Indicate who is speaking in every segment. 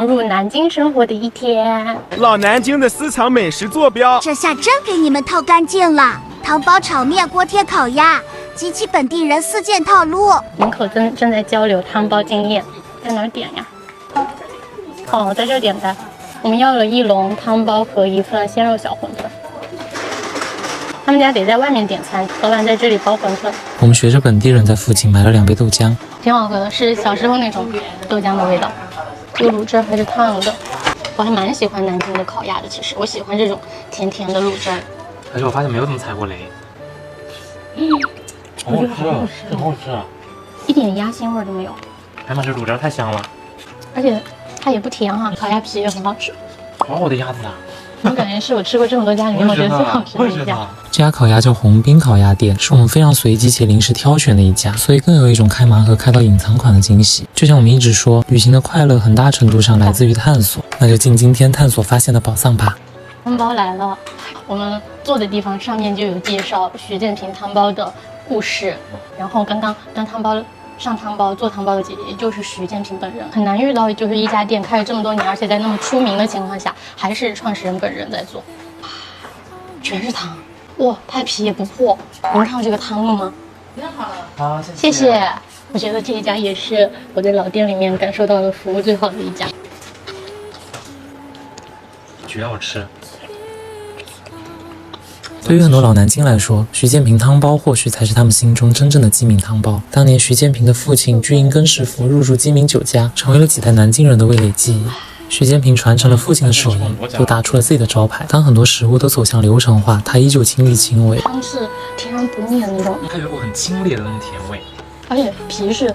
Speaker 1: 入南京生活的一天。
Speaker 2: 老南京的私藏美食坐标，
Speaker 3: 这下真给你们套干净了。汤包、炒面、锅贴、烤鸭，集齐本地人4件套路。
Speaker 1: 门口正在交流汤包经验，在哪儿点呀？哦，在这儿点的。我们要了1笼汤包和1份鲜肉小馄饨。他们家得在外面点餐，老板在这里包馄饨。
Speaker 4: 我们学着本地人在附近买了2杯豆浆，
Speaker 1: 挺好喝的，是小时候那种豆浆的味道。这个卤汁还是烫的，我还蛮喜欢南京的烤鸭的。其实我喜欢这种甜甜的卤汁。
Speaker 4: 而且我发现没有怎么踩过雷。好好吃啊，真好吃啊！
Speaker 1: 一点鸭腥味都没有。
Speaker 4: 哎妈，这卤汁太香了，
Speaker 1: 而且它也不甜啊，烤鸭皮也很好吃。
Speaker 4: 好的鸭子啊！
Speaker 1: 我感觉是我吃过这么多家里面，我觉得最好吃的一家。
Speaker 4: 这家烤鸭叫红兵烤鸭店，是我们非常随机且临时挑选的一家，所以更有一种开盲盒开到隐藏款的惊喜。就像我们一直说，旅行的快乐很大程度上来自于探索，那就进今天探索发现的宝藏吧。
Speaker 1: 汤包来了，我们坐的地方上面就有介绍徐建平汤包的故事，然后刚刚端汤包上汤包做汤包的姐姐就是徐建平本人。很难遇到就是一家店开了这么多年，而且在那么出名的情况下，还是创始人本人在做。全是汤，哇，它皮也不破。您看过这个汤了吗？
Speaker 4: 好，
Speaker 1: 谢谢。我觉得这一家也是我在老店里面感受到的服务最好的一家。
Speaker 4: 绝好吃。对于很多老南京来说，徐建平汤包或许才是他们心中真正的鸡鸣汤包。当年徐建平的父亲居银根师傅入驻鸡鸣酒家，成为了几代南京人的味蕾记忆。徐建平传承了父亲的手艺，又打出了自己的招牌。当很多食物都走向流程化，他依旧亲力亲为。
Speaker 1: 汤是天然不腻的那种，
Speaker 4: 它有一股很清冽的那种甜味，
Speaker 1: 而且皮是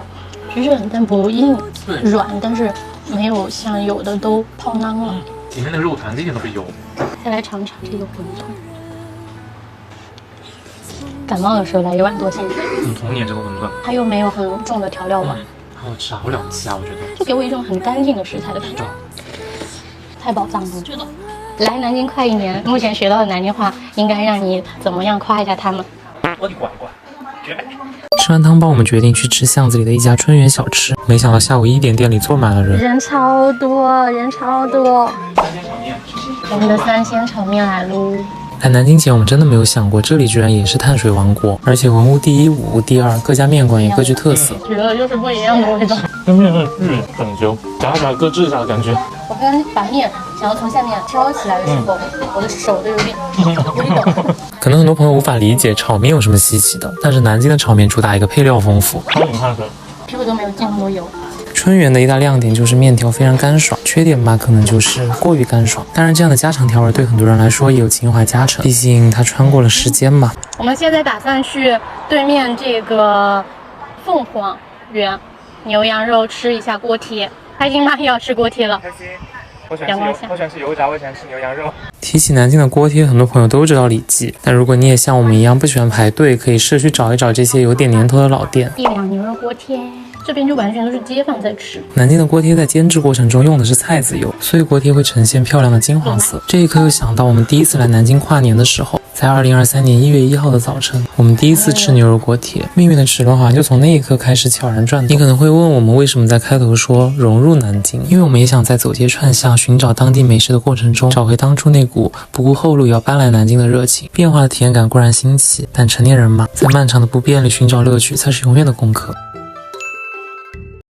Speaker 1: 软但不硬，软但是没有像有的都泡囊了。
Speaker 4: 里面的肉团一点都不油。
Speaker 1: 再来尝尝这个馄饨。感冒的时候来1碗多幸福。
Speaker 4: 很童年这个馄饨，
Speaker 1: 它又没有很重的调料味，
Speaker 4: 好好吃啊，好了不起啊，我觉得。
Speaker 1: 就给我一种很干净的食材的感觉，太宝藏了，我觉得。来南京快1年，目前学到的南京话应该让你怎么样夸一下他们？
Speaker 4: 我的乖乖，绝美！吃完汤包，我们决定去吃巷子里的一家春园小吃。没想到下午1点店里坐满了人，
Speaker 1: 人超多，人超多。我们的3鲜炒面来喽！
Speaker 4: 来南京前，我们真的没有想过这里居然也是碳水王国，而且文物第一，武物第二，各家面馆也各具特色。
Speaker 1: 觉得就是不一样的味道。
Speaker 4: 这面是巨很久，夹起来咯吱一下的感觉。
Speaker 1: 我刚刚把面想要从下面挑起来的时候，我的手都有点抖。
Speaker 4: 可能很多朋友无法理解炒面有什么稀奇的，但是南京的炒面主打一个配料丰富，
Speaker 1: 是不是都没有进那么多油？
Speaker 4: 春园的一大亮点就是面条非常干爽，缺点吧可能就是过于干爽。当然，这样的家常调味对很多人来说也有情怀加成，毕竟它穿过了时间嘛。
Speaker 1: 我们现在打算去对面这个凤凰园牛羊肉吃一下锅贴，开心吗？又要吃锅贴了。
Speaker 2: 开心。我喜欢吃油炸，我喜欢吃牛羊肉。
Speaker 4: 提起南京的锅贴，很多朋友都知道李记，但如果你也像我们一样不喜欢排队，可以试去找一找这些有点年头的老店。
Speaker 1: 1两牛肉锅贴，这边就完全都是街坊在吃。
Speaker 4: 南京的锅贴在煎制过程中用的是菜籽油，所以锅贴会呈现漂亮的金黄色。这一刻又想到我们第一次来南京跨年的时候，在2023年1月1号的早晨，我们第一次吃牛肉锅贴，命运的齿轮好像就从那一刻开始悄然转动。你可能会问我们为什么在开头说融入南京，因为我们也想在走街串巷寻找当地美食的过程中，找回当初那股不顾后路也要搬来南京的热情。变化的体验感固然新奇，但成年人嘛，在漫长的不便里寻找乐趣才是永远的功课。